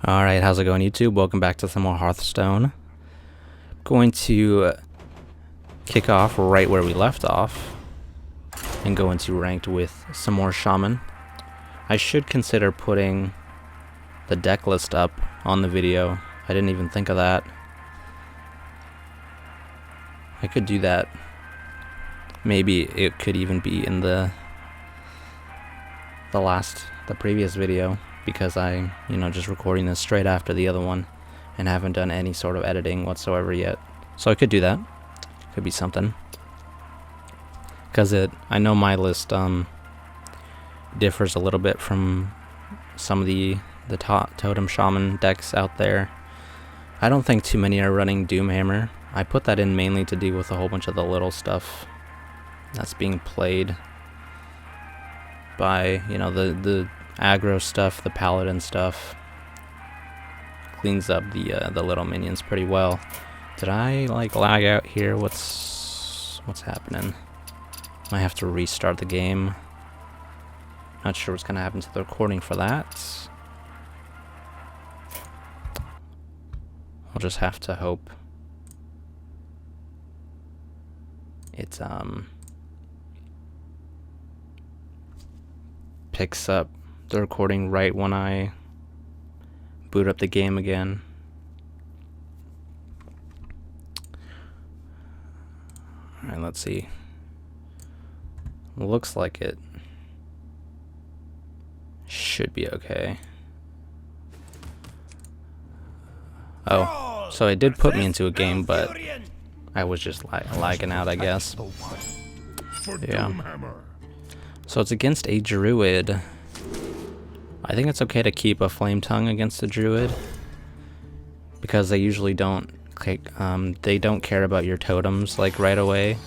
Alright, how's it going, YouTube? Welcome back to some more Hearthstone. Going to kick off right where we left off and go into ranked with some more Shaman. I should consider putting the deck list up on the video. I didn't even think of that. I could do that. Maybe it could even be in the previous video, because I'm, just recording this straight after the other one and haven't done any sort of editing whatsoever yet. So I could do that. Could be something. Because I know my list differs a little bit from some of the Totem Shaman decks out there. I don't think too many are running Doomhammer. I put that in mainly to deal with a whole bunch of the little stuff that's being played by, the aggro stuff, the paladin stuff. Cleans up the little minions pretty well. Did I lag out here? What's happening? Might have to restart the game. Not sure what's gonna happen to the recording for that. I'll just have to hope it picks up the recording right when I boot up the game again. Alright, let's see. Looks like it should be okay. Oh, so it did put me into a game, but I was just lagging out, I guess. Yeah. So it's against a druid. I think it's okay to keep a flame tongue against a druid, because they usually don't care about your totems right away,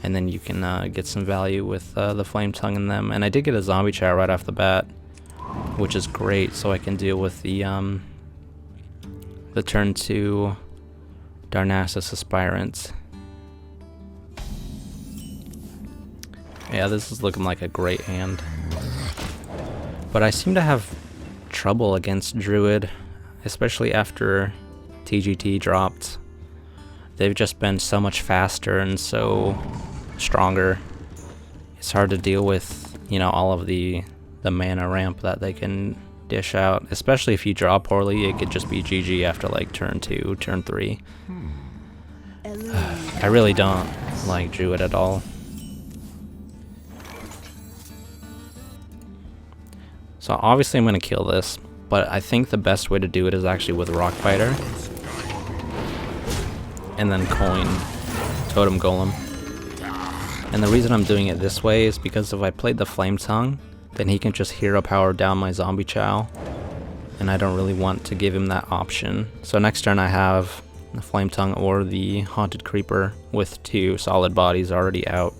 and then you can get some value with the flame tongue in them. And I did get a zombie chow right off the bat, which is great, so I can deal with the turn 2 Darnassus Aspirant. Yeah, this is looking like a great hand. But I seem to have trouble against Druid, especially after TGT dropped. They've just been so much faster and so stronger. It's hard to deal with, all of the mana ramp that they can dish out. Especially if you draw poorly, it could just be GG after turn 2, turn 3. I really don't like Druid at all. So obviously I'm going to kill this, but I think the best way to do it is actually with Rockbiter. And then coin Totem Golem. And the reason I'm doing it this way is because if I played the Flame Tongue, then he can just hero power down my Zombie Chow. And I don't really want to give him that option. So next turn I have the Flame Tongue or the Haunted Creeper with 2 solid bodies already out.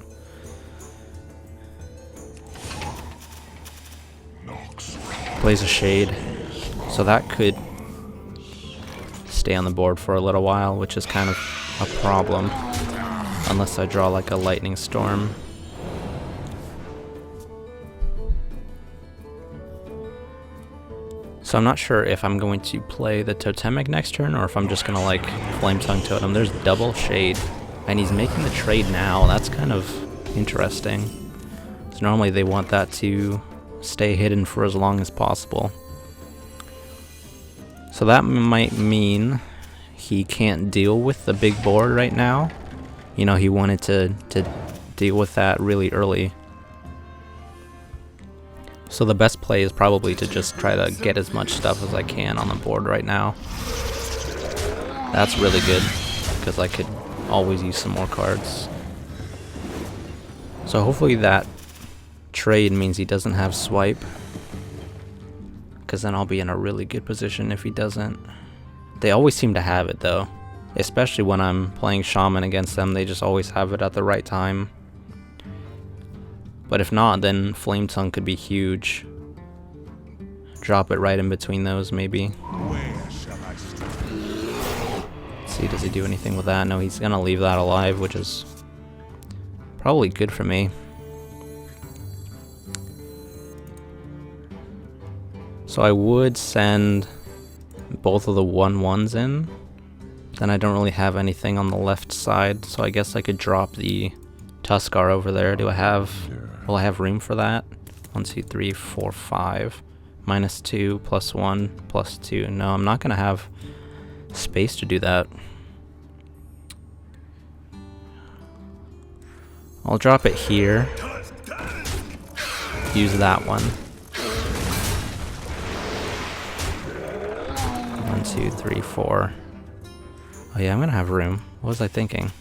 Plays a Shade, so that could stay on the board for a little while, which is kind of a problem, unless I draw a Lightning Storm. So I'm not sure if I'm going to play the Totemic next turn, or if I'm just gonna Flame Tongue Totem. There's double Shade, and he's making the trade now. That's kind of interesting. So normally they want that to stay hidden for as long as possible. So that might mean he can't deal with the big board right now. He wanted to deal with that really early. So the best play is probably to just try to get as much stuff as I can on the board right now. That's really good, because I could always use some more cards. So hopefully that trade means he doesn't have swipe, because then I'll be in a really good position if he doesn't. They always seem to have it though, especially when I'm playing Shaman against them. They just always have it at the right time. But if not, then Flame Tongue could be huge. Drop it right in between those, maybe. Let's see, does he do anything with that? No, he's gonna leave that alive, which is probably good for me. So I would send both of the 1/1s in, then I don't really have anything on the left side, so I guess I could drop the Tuskar over there. Will I have room for that? 1, 2, 3, 4, 5. -2, +1, +2. No, I'm not gonna have space to do that. I'll drop it here. Use that one. 1, 2, 3, 4. Oh yeah, I'm gonna have room. What was I thinking?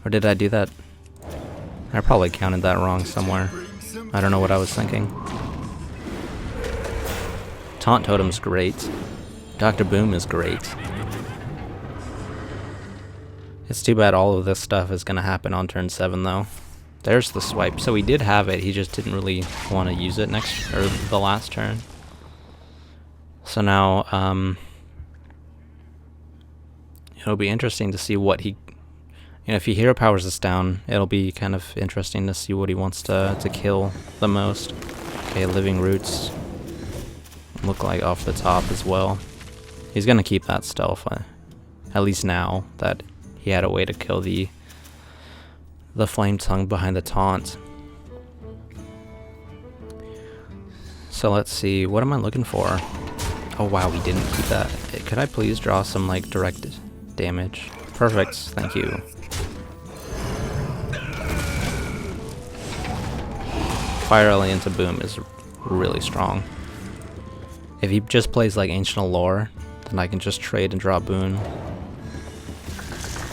Or did I do that? I probably counted that wrong somewhere. I don't know what I was thinking. Taunt Totem's great. Dr. Boom is great. It's too bad all of this stuff is going to happen on turn 7 though. There's the swipe. So he did have it, he just didn't really want to use it next, or the last turn. So now, it'll be interesting to see what he, if he hero powers this down, it'll be kind of interesting to see what he wants to kill the most. Okay, Living Roots look like off the top as well. He's gonna keep that stealth, at least now that he had a way to kill the Flame Tongue behind the taunt. So let's see, what am I looking for? Oh wow, we didn't keep that. Could I please draw some like direct damage? Perfect, thank you. Fire Alley into Boom is really strong. If he just plays like Ancient Allure, then I can just trade and draw Boon.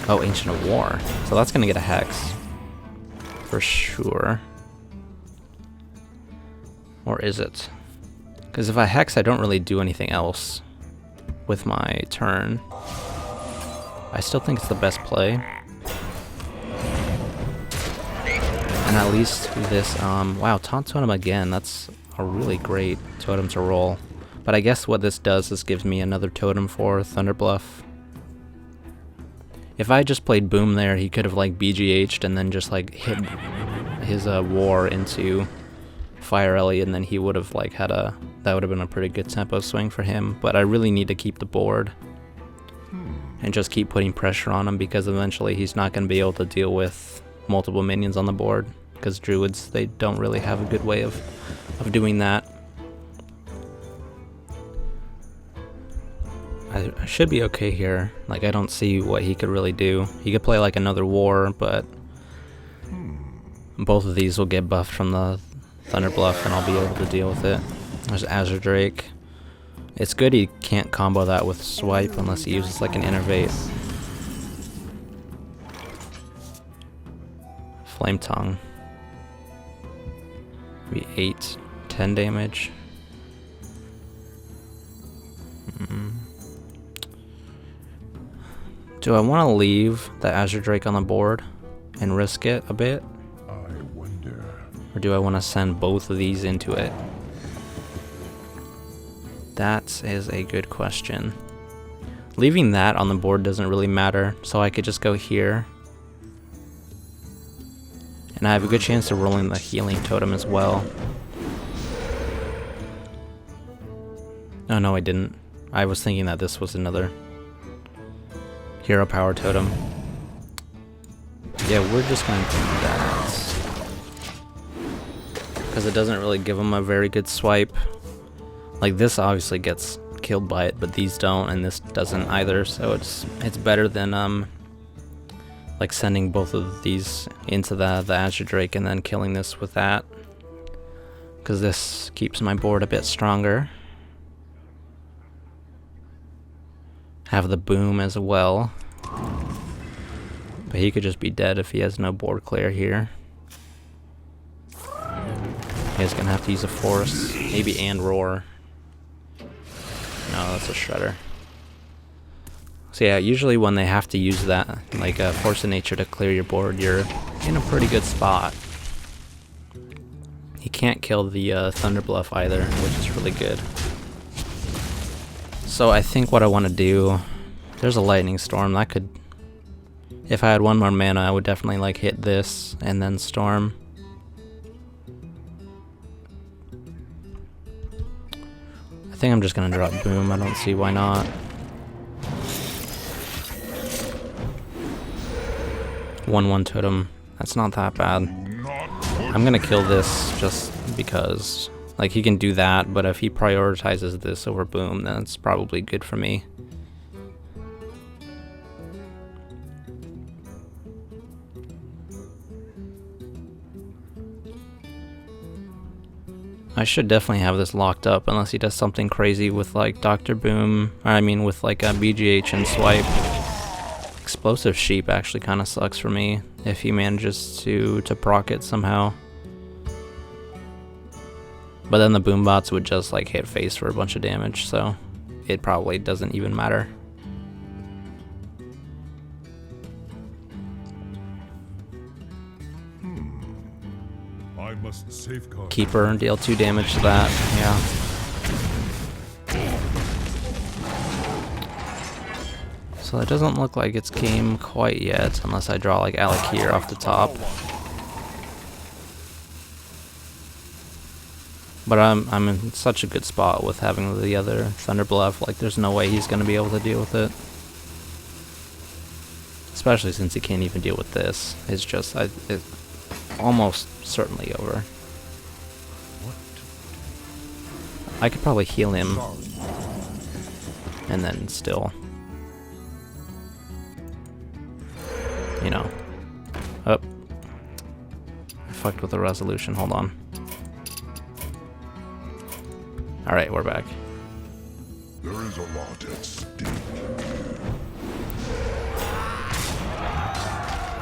Oh, Ancient of War. So that's gonna get a Hex. For sure. Or is it? Because if I Hex, I don't really do anything else with my turn. I still think it's the best play. And at least this, wow, Taunt Totem again. That's a really great totem to roll. But I guess what this does is gives me another totem for Thunderbluff. If I just played Boom there, he could have like BGH'd and then just like hit his war into Fire Ellie, and then he would have like had a, that would have been a pretty good tempo swing for him. But I really need to keep the board and just keep putting pressure on him, because eventually he's not going to be able to deal with multiple minions on the board, because Druids, they don't really have a good way of doing that. I should be okay here. Like, I don't see what he could really do. He could play like another war, but both of these will get buffed from the Thunderbluff and I'll be able to deal with it. There's Azure Drake. It's good he can't combo that with Swipe unless he uses like an Innervate. Flame Tongue. Maybe 8, 10 damage. Do I want to leave the Azure Drake on the board and risk it a bit? I wonder. Or do I want to send both of these into it? That is a good question. Leaving that on the board doesn't really matter, so I could just go here. And I have a good chance of rolling the Healing Totem as well. Oh no, I didn't. I was thinking that this was another Hero Power Totem. Yeah, we're just gonna do that. Because it doesn't really give him a very good swipe. Like, this obviously gets killed by it, but these don't, and this doesn't either, so it's better than like sending both of these into the Azure Drake and then killing this with that. Because this keeps my board a bit stronger. Have the Boom as well. But he could just be dead if he has no board clear here. He's gonna have to use a Force, maybe, and Roar. No, that's a Shredder. So yeah, usually when they have to use that, like a Force of Nature to clear your board, you're in a pretty good spot. He can't kill the Thunderbluff either, which is really good. So I think what I want to do, there's a Lightning Storm. That could, if I had one more mana, I would definitely like hit this and then Storm. I think I'm just gonna drop Boom. I don't see why not. One totem. That's not that bad. I'm gonna kill this just because, like, he can do that, but if he prioritizes this over Boom, then it's probably good for me. I should definitely have this locked up unless he does something crazy with like Dr. Boom, or I mean with like a BGH and swipe. Explosive Sheep actually kind of sucks for me if he manages to proc it somehow. But then the Boom bots would just like hit face for a bunch of damage, so it probably doesn't even matter. I must safeguard. Keeper and deal 2 damage to that, yeah. So it doesn't look like it's game quite yet, unless I draw like Alec here off the top. But I'm in such a good spot with having the other Thunder Bluff, like there's no way he's going to be able to deal with it. Especially since he can't even deal with this. It's just, it's almost certainly over. I could probably heal him, and then still, you know. Oh, I fucked with the resolution, hold on. Alright, we're back. There is a lot at stake.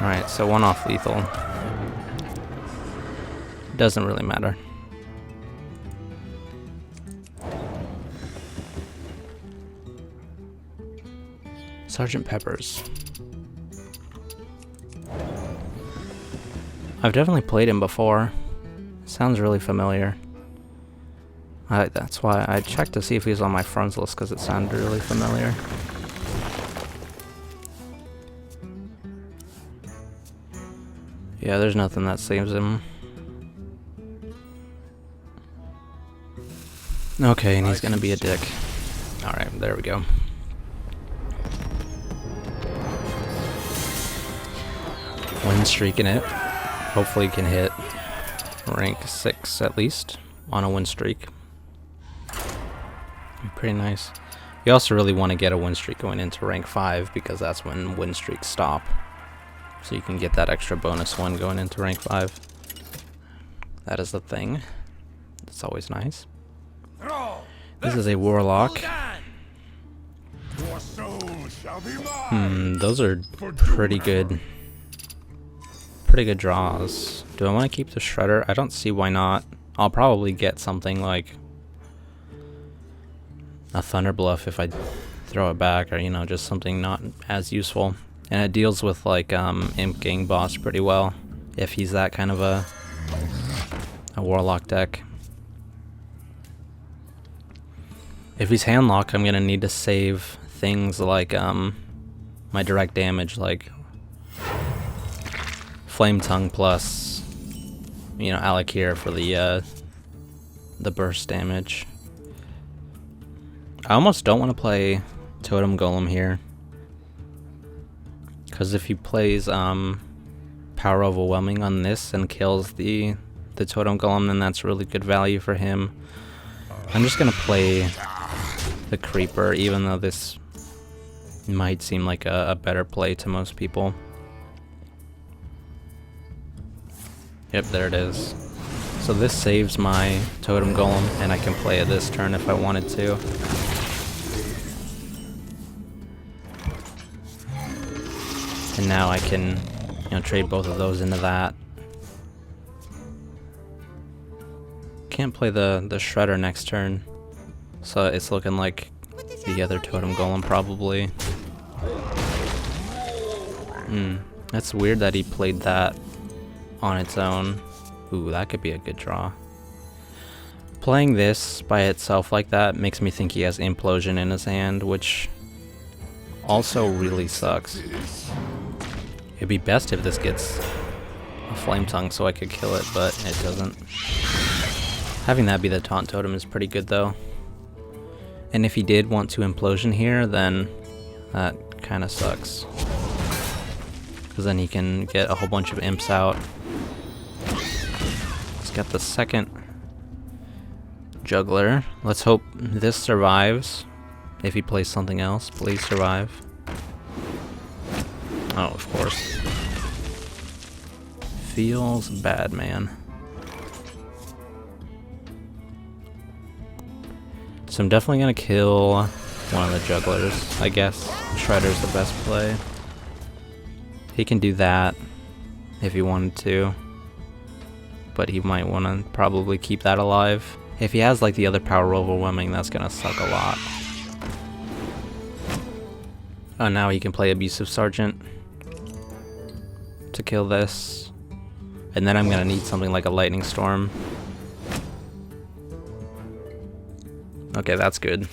Alright, so 1 off lethal. Doesn't really matter. Sergeant Peppers. I've definitely played him before. Sounds really familiar. That's why I checked to see if he was on my friends list, because it sounded really familiar. Yeah, there's nothing that saves him. Okay, and he's gonna be a dick. Alright, there we go. Win streaking it. Hopefully can hit rank 6 at least on a win streak. Pretty nice. You also really want to get a win streak going into rank 5 because that's when win streaks stop. So you can get that extra bonus one going into rank 5. That is the thing. It's always nice. This is a Warlock. Those are pretty good. Pretty good draws. Do I want to keep the Shredder? I don't see why not. I'll probably get something like a Thunder Bluff if I throw it back, or you know, just something not as useful. And it deals with like Imp Gang boss pretty well if he's that kind of a Warlock deck. If he's Handlock, I'm gonna need to save things like my direct damage, like Flame Tongue plus, you know, Alec here for the burst damage. I almost don't want to play Totem Golem here, because if he plays Power Overwhelming on this and kills the Totem Golem, then that's really good value for him. I'm just gonna play the Creeper, even though this might seem like a better play to most people. Yep, there it is. So this saves my Totem Golem, and I can play it this turn if I wanted to. And now I can, you know, trade both of those into that. Can't play the Shredder next turn, so it's looking like the other Totem Golem probably. That's weird that he played that on its own. Ooh, that could be a good draw. Playing this by itself like that makes me think he has Implosion in his hand, which also really sucks. It'd be best if this gets a Flame Tongue so I could kill it, but it doesn't. Having that be the Taunt Totem is pretty good though. And if he did want to implosion here, then that kind of sucks. Because then he can get a whole bunch of imps out. Let's get the second juggler. Let's hope this survives. If he plays something else, please survive. Oh, of course. Feels bad, man. So I'm definitely gonna kill one of the jugglers, I guess. Shredder's the best play. He can do that if he wanted to, but he might want to probably keep that alive. If he has like the other power overwhelming, that's gonna suck a lot. Oh, now he can play Abusive Sergeant to kill this. And then I'm gonna need something like a Lightning Storm. Okay, that's good.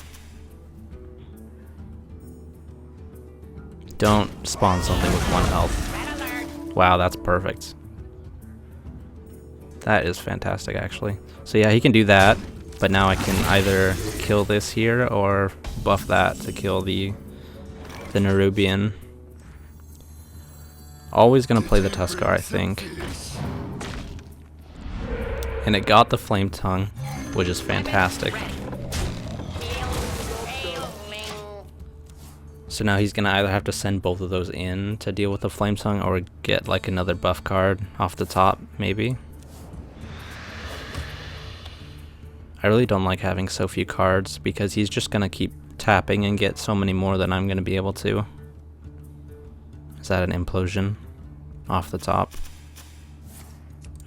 Don't spawn something with 1 health. Wow, that's perfect. That is fantastic, actually. So yeah, he can do that, but now I can either kill this here or buff that to kill the Nerubian. Always gonna play the Tuskar, I think. And it got the Flame Tongue, which is fantastic. So now he's gonna either have to send both of those in to deal with the Flame Tongue or get like another buff card off the top, maybe. I really don't like having so few cards because he's just gonna keep tapping and get so many more than I'm gonna be able to. Is that an implosion off the top?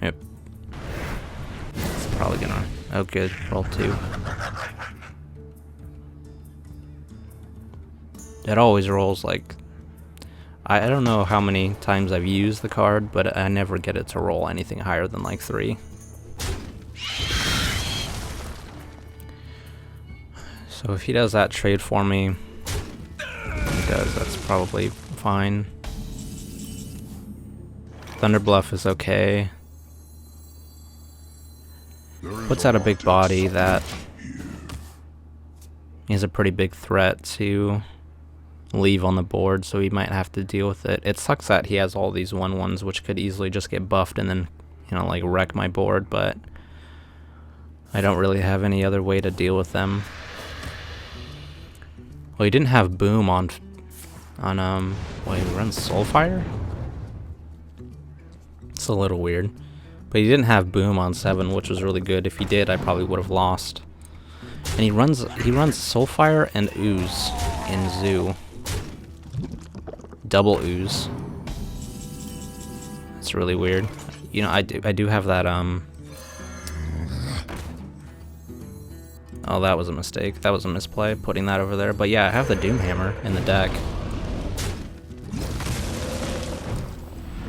Yep. It's probably gonna... Oh good, roll 2. It always rolls like... I don't know how many times I've used the card, but I never get it to roll anything higher than like 3. So if he does that trade for me, he does, that's probably fine. Thunder Bluff is okay. Puts out a big body that is a pretty big threat to leave on the board, so he might have to deal with it. It sucks that he has all these 1/1s which could easily just get buffed and then, you know, like wreck my board, but I don't really have any other way to deal with them. Well, he didn't have Boom on well, he runs Soulfire? It's a little weird. But he didn't have Boom on 7, which was really good. If he did, I probably would have lost. And he runs Soulfire and Ooze in Zoo. Double Ooze. It's really weird. You know, I do have that Oh, that was a mistake. That was a misplay, putting that over there. But yeah, I have the Doomhammer in the deck.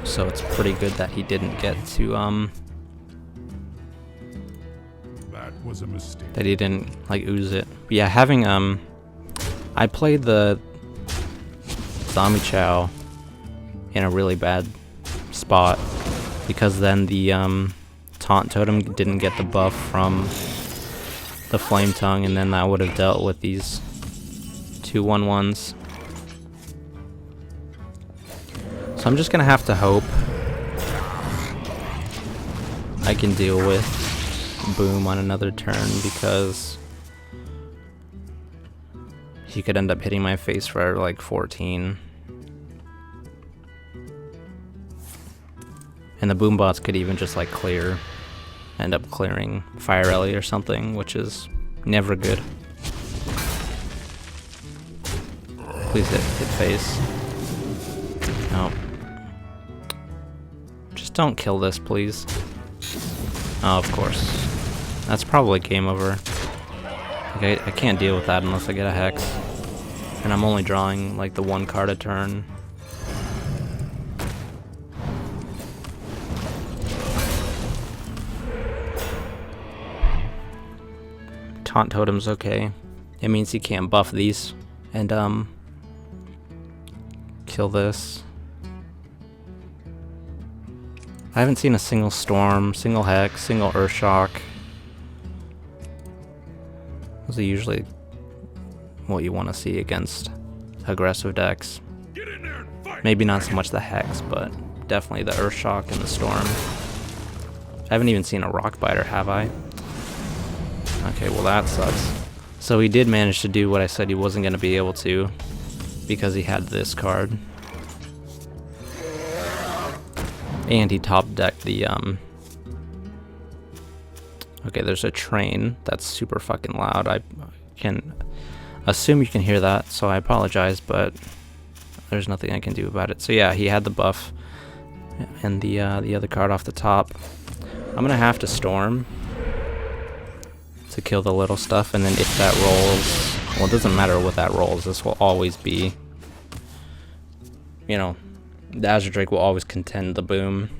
So it's pretty good that he didn't get to, That was a mistake. that he didn't, like, ooze it. But yeah, having, I played the Zombie Chow in a really bad spot. Because then the, Taunt Totem didn't get the buff from the Flame Tongue, and then that would have dealt with these 2 1/1s. So I'm just gonna have to hope I can deal with Boom on another turn, because he could end up hitting my face for like 14. And the Boom bots could even just like end up clearing Fire Ellie or something, which is never good. Please hit face. No. Just don't kill this, please. Oh, of course. That's probably game over. Okay, I can't deal with that unless I get a Hex. And I'm only drawing like the 1 card a turn. Taunt Totem's okay. It means he can't buff these and kill this. I haven't seen a single Storm, single Hex, single Earthshock. Those are usually what you want to see against aggressive decks. Maybe not so much the Hex, but definitely the Earthshock and the Storm. I haven't even seen a Rockbiter, have I? Okay, well that sucks. So he did manage to do what I said he wasn't going to be able to, because he had this card. And he top decked the, okay, there's a train that's super fucking loud. I can assume you can hear that, so I apologize, but there's nothing I can do about it. So yeah, he had the buff and the other card off the top. I'm gonna have to Storm to kill the little stuff, and then if that rolls, well, it doesn't matter what that rolls, this will always be, you know, the Azure Drake will always contend the boom.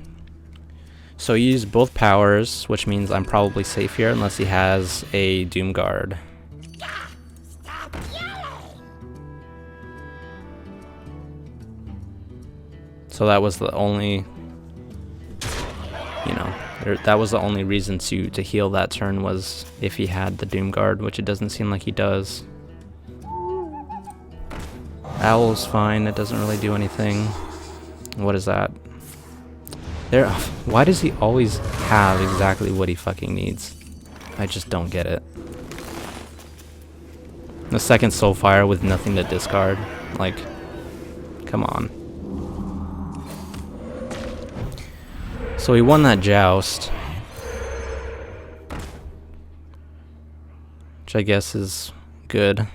So he used both powers, which means I'm probably safe here unless he has a Doom Guard. So that was the only, you know, that was the only reason to heal that turn, was if he had the Doom Guard, which it doesn't seem like he does. Owl's fine, it doesn't really do anything. What is that? Why does he always have exactly what he fucking needs? I just don't get it. The second Soulfire with nothing to discard. Like, come on. So he won that joust, which I guess is good.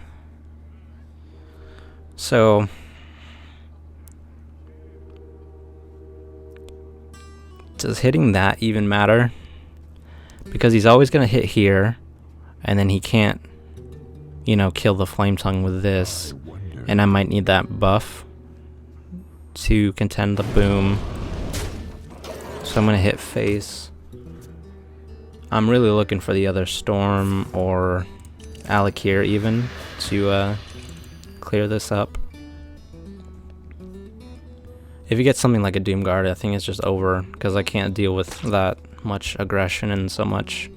So does hitting that even matter? Because he's always going to hit here, and then he can't, you know, kill the Flame Tongue with this, and I might need that buff to contend the boom. So I'm going to hit face. I'm really looking for the other Storm or Alakir even to clear this up. If you get something like a Doom Guard, I think it's just over, because I can't deal with that much aggression and so much.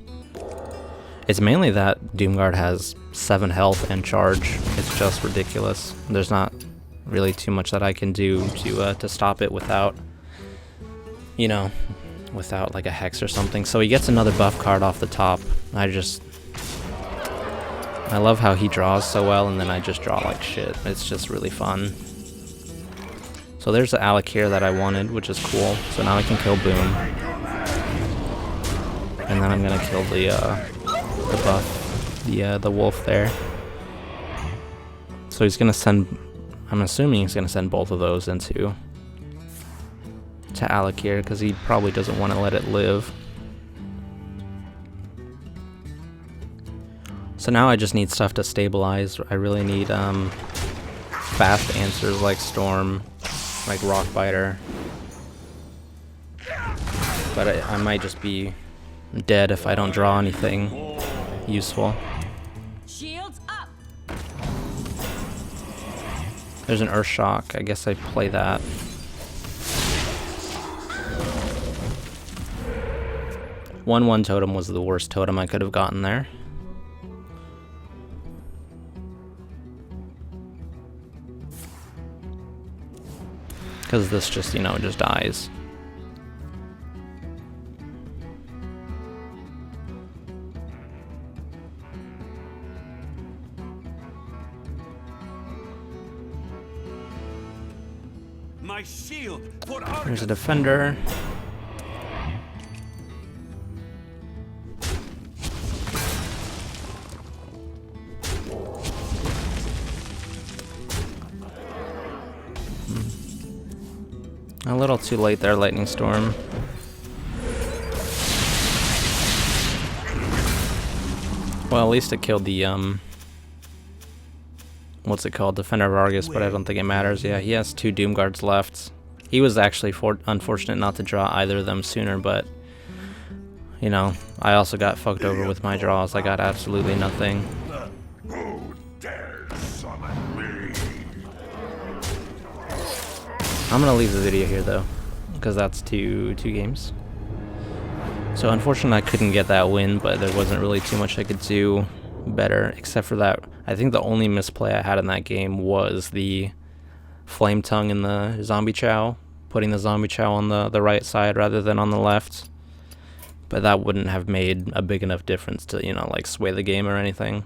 It's mainly that Doom Guard has 7 health and charge. It's just ridiculous. There's not really too much that I can do to stop it without, you know, without like a Hex or something. So he gets another buff card off the top. I love how he draws so well, and then I just draw like shit. It's just really fun. So there's the Alakir that I wanted, which is cool. So now I can kill Boom. And then I'm gonna kill the buff, the wolf there. So he's gonna send, I'm assuming he's gonna send both of those into Alakir, because he probably doesn't want to let it live. So now I just need stuff to stabilize. I really need fast answers like Storm, like Rockbiter. But I might just be dead if I don't draw anything useful. Shields up. There's an Earthshock. I guess I play that. One totem was the worst totem I could have gotten there. Because this just, you know, it just dies. My shield. There's a defender. A little too late there, Lightning Storm. Well, at least it killed the, what's it called? Defender of Argus, but I don't think it matters. Yeah, he has 2 Doom Guards left. He was actually unfortunate not to draw either of them sooner, but, you know, I also got fucked over with my draws. I got absolutely nothing. Who dares summon me? I'm gonna leave the video here though, because that's two games. So unfortunately I couldn't get that win, but there wasn't really too much I could do better, except for that. I think the only misplay I had in that game was the flame tongue in the zombie chow, putting the zombie chow on the right side rather than on the left. But that wouldn't have made a big enough difference to, you know, like sway the game or anything.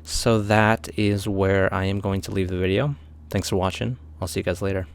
So that is where I am going to leave the video. Thanks for watching. I'll see you guys later.